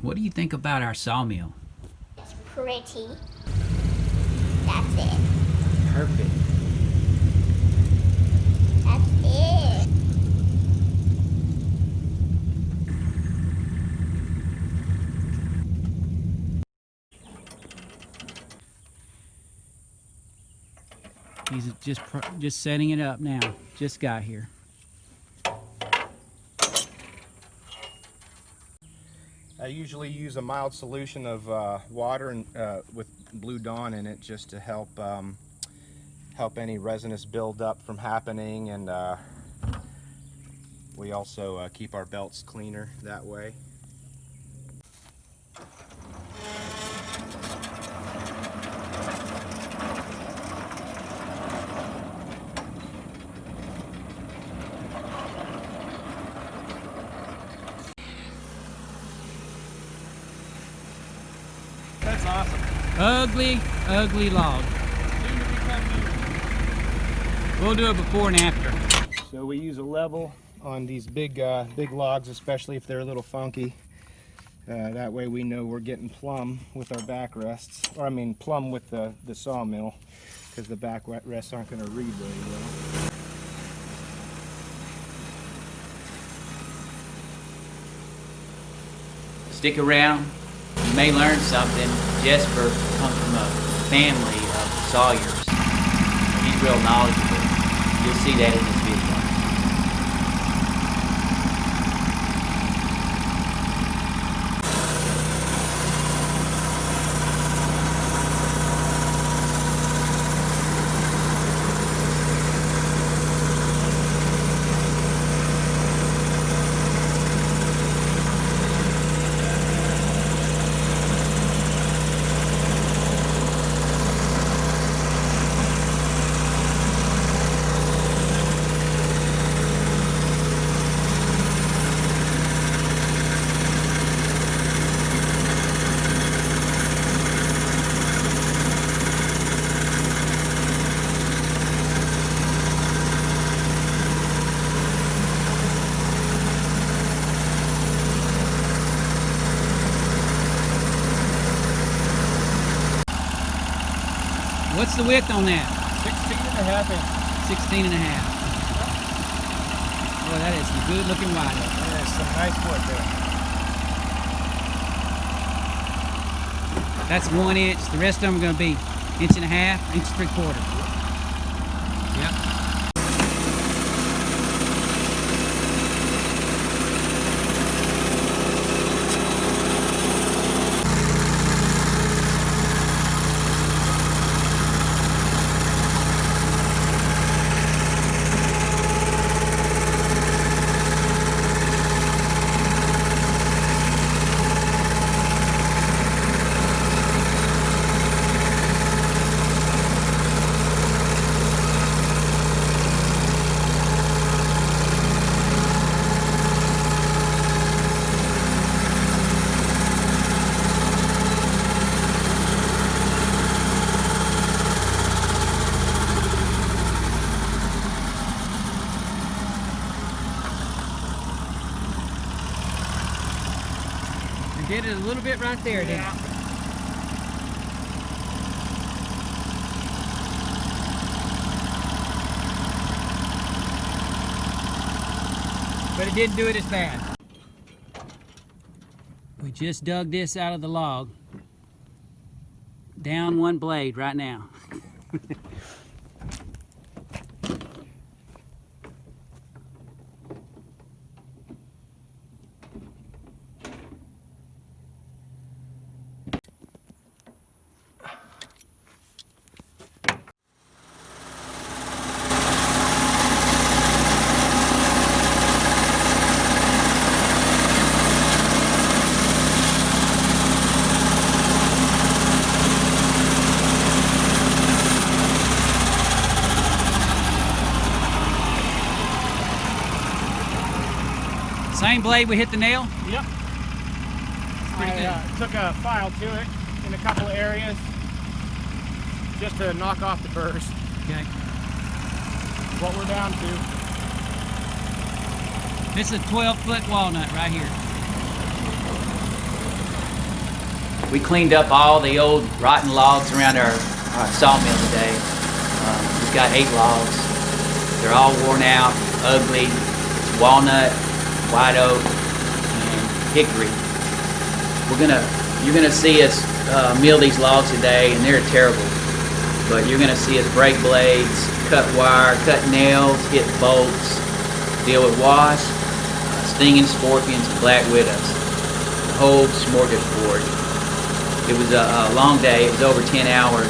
What do you think about our sawmill? It's pretty. That's it. Perfect. That's it. He's just setting it up now. Just got here. I usually use a mild solution of water and with Blue Dawn in it, just to help help any resinous buildup from happening, and we also keep our belts cleaner that way. That's awesome. Ugly, ugly log. Soon to become new. We'll do it before and after. So we use a level on these big logs, especially if they're a little funky. That way we know we're getting plumb with our backrests, or I mean plumb with the sawmill, because the backrests aren't going to read very well. Stick around. You may learn something. Jesper comes from a family of sawyers. He's real knowledgeable. You'll see that in this video. What's the width on that? 16.5 inches. 16 and a half. Boy, that is some good looking wide. There's some nice wood there. That's 1 inch. The rest of them are going to be 1.5 inches, 1.75 inches. Yep. Did it a little bit right there, didn't it? But it didn't do it as bad. We just dug this out of the log. Down one blade right now. Same blade we hit the nail? Yep. I took a file to it in a couple of areas just to knock off the burrs. Okay. What we're down to. This is a 12-foot walnut right here. We cleaned up all the old rotten logs around our sawmill today. We've got 8 logs. They're all worn out, ugly. It's walnut, white oak, and hickory. You're gonna see us mill these logs today, and they're terrible. But you're gonna see us break blades, cut wire, cut nails, hit bolts, deal with wasp, stinging scorpions, and black widows. The whole smorgasbord. It was a long day. It was over 10 hours,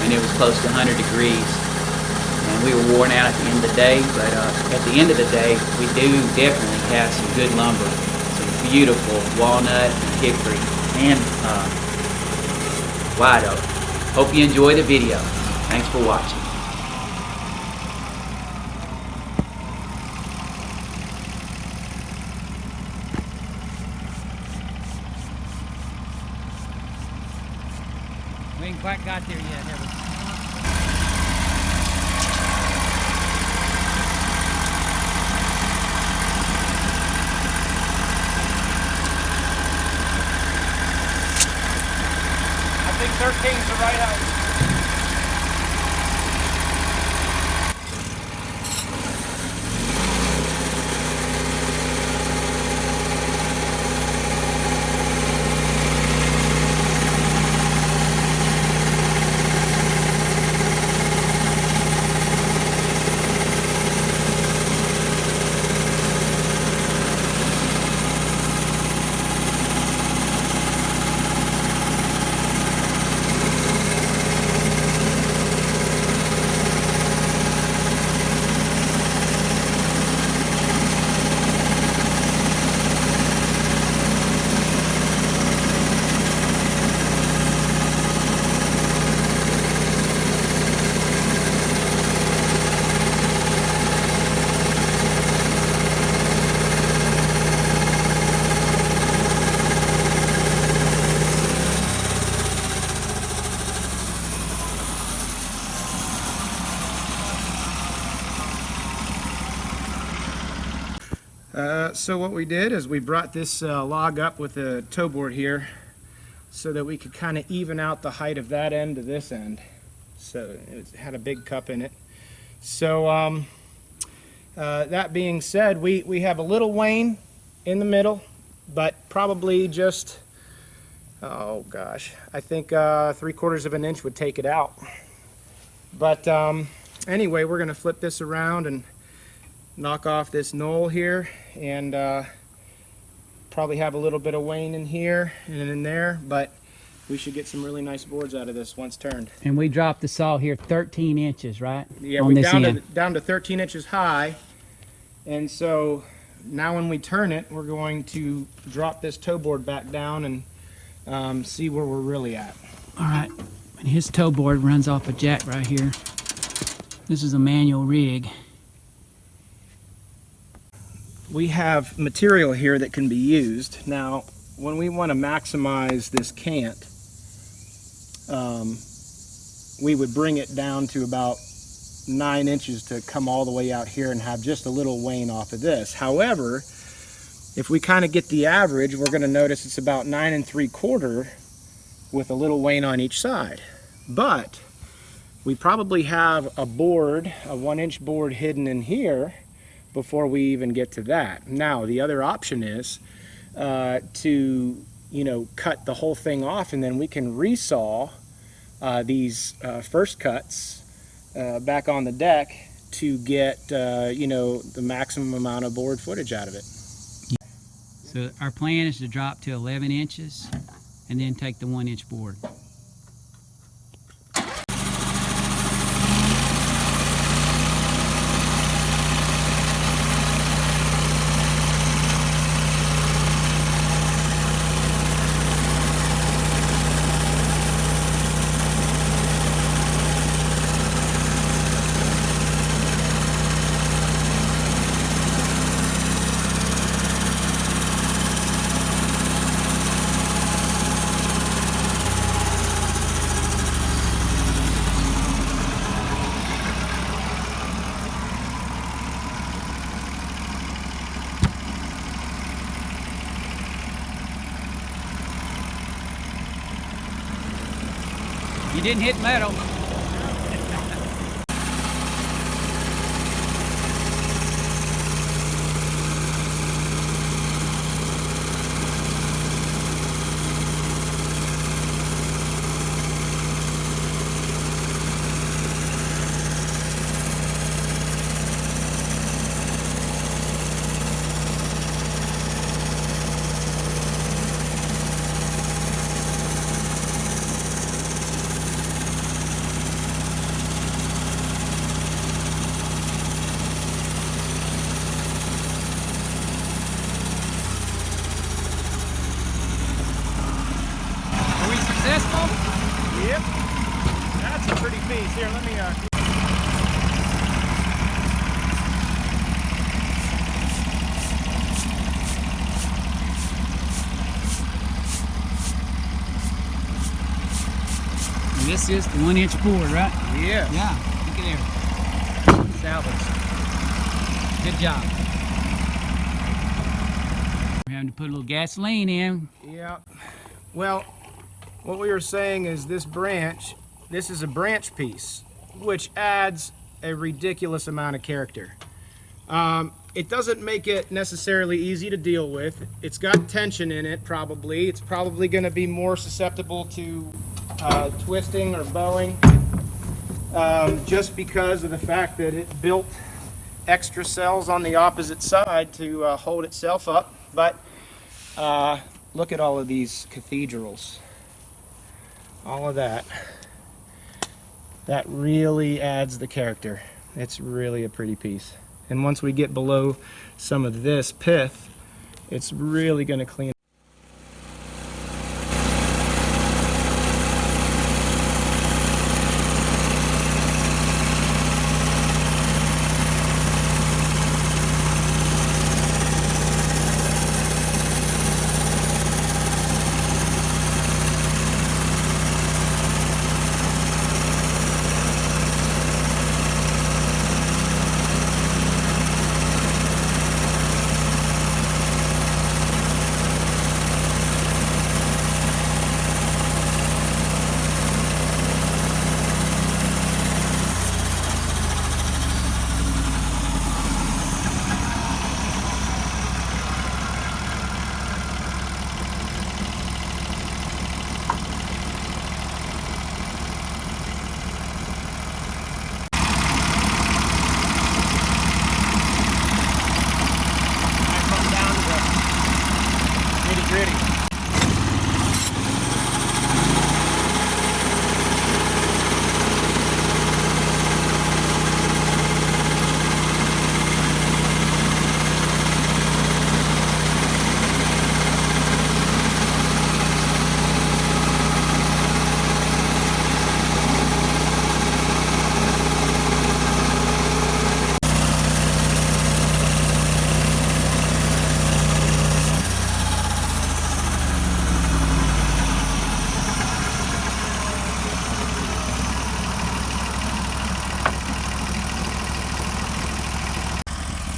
and it was close to 100 degrees. And we were worn out at the end of the day, but at the end of the day, we do definitely have some good lumber. Some beautiful walnut, hickory, and white oak. Hope you enjoy the video. Thanks for watching. We ain't quite got there yet, have we? I think 13's the right height. So what we did is we brought this log up with a toe board here so that we could kind of even out the height of that end to this end. So it had a big cup in it. So that being said, we have a little wane in the middle, but probably just, oh gosh, I think 3/4 of an inch would take it out. But anyway, we're going to flip this around and knock off this knoll here, and probably have a little bit of wane in here and in there, but we should get some really nice boards out of this once turned. And we dropped the saw here 13 inches, right? Yeah, on we're this end. down to 13 inches high, and so now when we turn it, we're going to drop this toe board back down and see where we're really at. All right, and his toe board runs off a jack right here. This is a manual rig. We have material here that can be used. Now, when we want to maximize this cant, we would bring it down to about 9 inches to come all the way out here and have just a little wane off of this. However, if we kind of get the average, we're going to notice it's about 9 3/4 with a little wane on each side. But we probably have a board, a 1-inch board hidden in here before we even get to that. Now, the other option is to, cut the whole thing off, and then we can resaw these first cuts back on the deck to get, the maximum amount of board footage out of it. So our plan is to drop to 11 inches and then take the 1-inch board. You didn't hit metal. Yep. That's a pretty piece. Here, let me And this is the 1-inch board, right? Yeah. Yeah. Look at there. Salvaged. Good job. We're having to put a little gasoline in. Yeah. Well, what we were saying is this is a branch piece, which adds a ridiculous amount of character. It doesn't make it necessarily easy to deal with. It's got tension in it, probably. It's probably going to be more susceptible to twisting or bowing, just because of the fact that it built extra cells on the opposite side to hold itself up. But look at all of these cathedrals. All of that. That really adds the character. It's really a pretty piece. And once we get below some of this pith, it's really going to clean.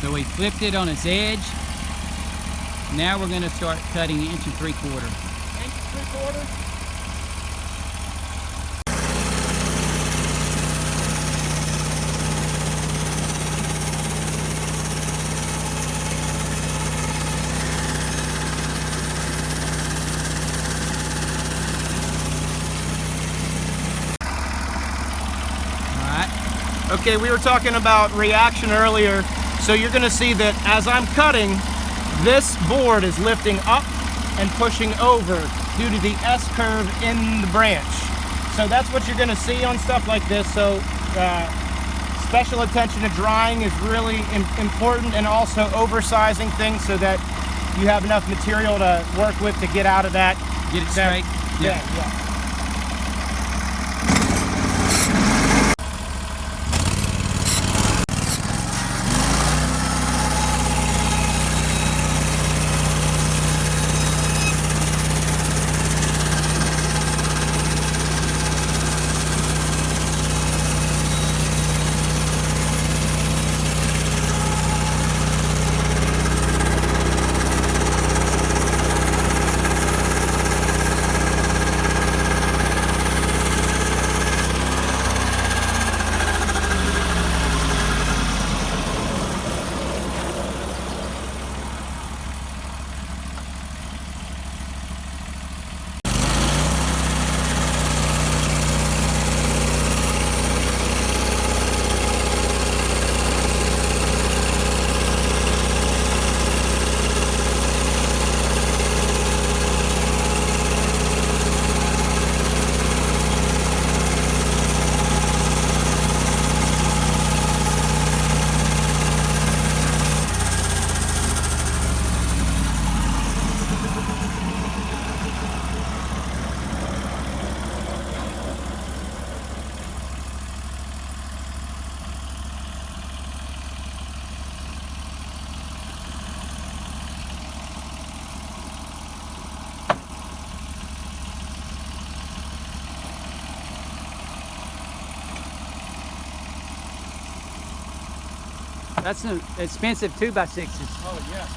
So we flipped it on its edge. Now we're going to start cutting 1 3/4 inches. 1 3/4. Okay, we were talking about reaction earlier, so you're going to see that as I'm cutting, this board is lifting up and pushing over due to the S-curve in the branch. So that's what you're going to see on stuff like this. So special attention to drying is really important, and also oversizing things so that you have enough material to work with to get out of that. Get it straight? Yeah. That's an expensive 2x6s. Oh, yeah.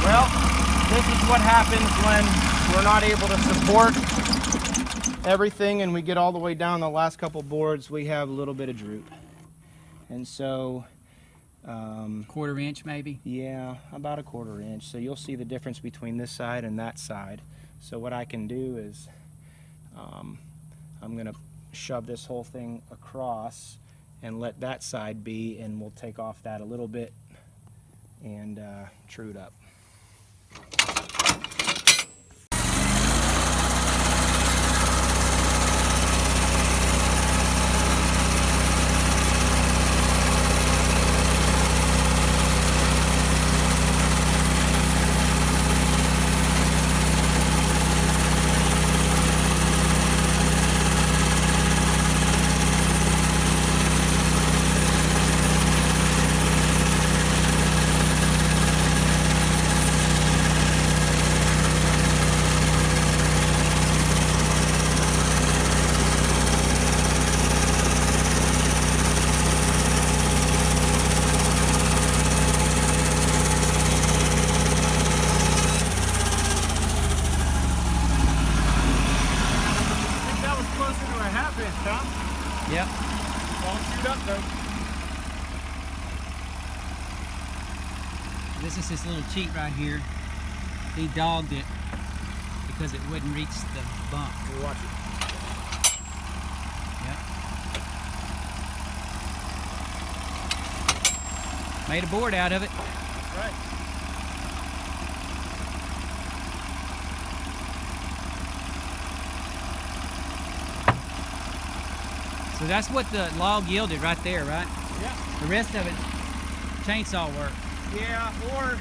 Well, this is what happens when we're not able to support everything and we get all the way down the last couple boards, we have a little bit of droop. And so, Quarter inch maybe? yeah, about a 1/4 inch. So you'll see the difference between this side and that side. So what I can do is, I'm gonna shove this whole thing across and let that side be, and we'll take off that a little bit and true it up. Yep. Don't shoot up though. This is his little cheat right here. He dogged it because it wouldn't reach the bump. We'll watch it. Yep. Made a board out of it. That's right. So that's what the log yielded right there, right? Yeah. The rest of it, chainsaw work. Yeah, or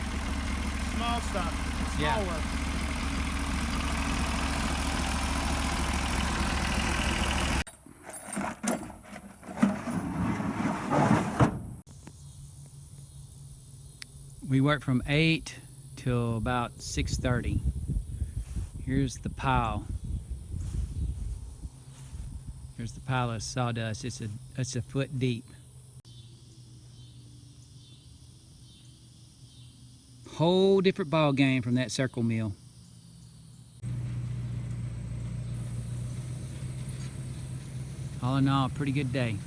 small stuff. Small work. We work from 8 till about 6:30. Here's the pile. Here's the pile of sawdust. It's a foot deep. Whole different ball game from that circle mill. All in all, pretty good day.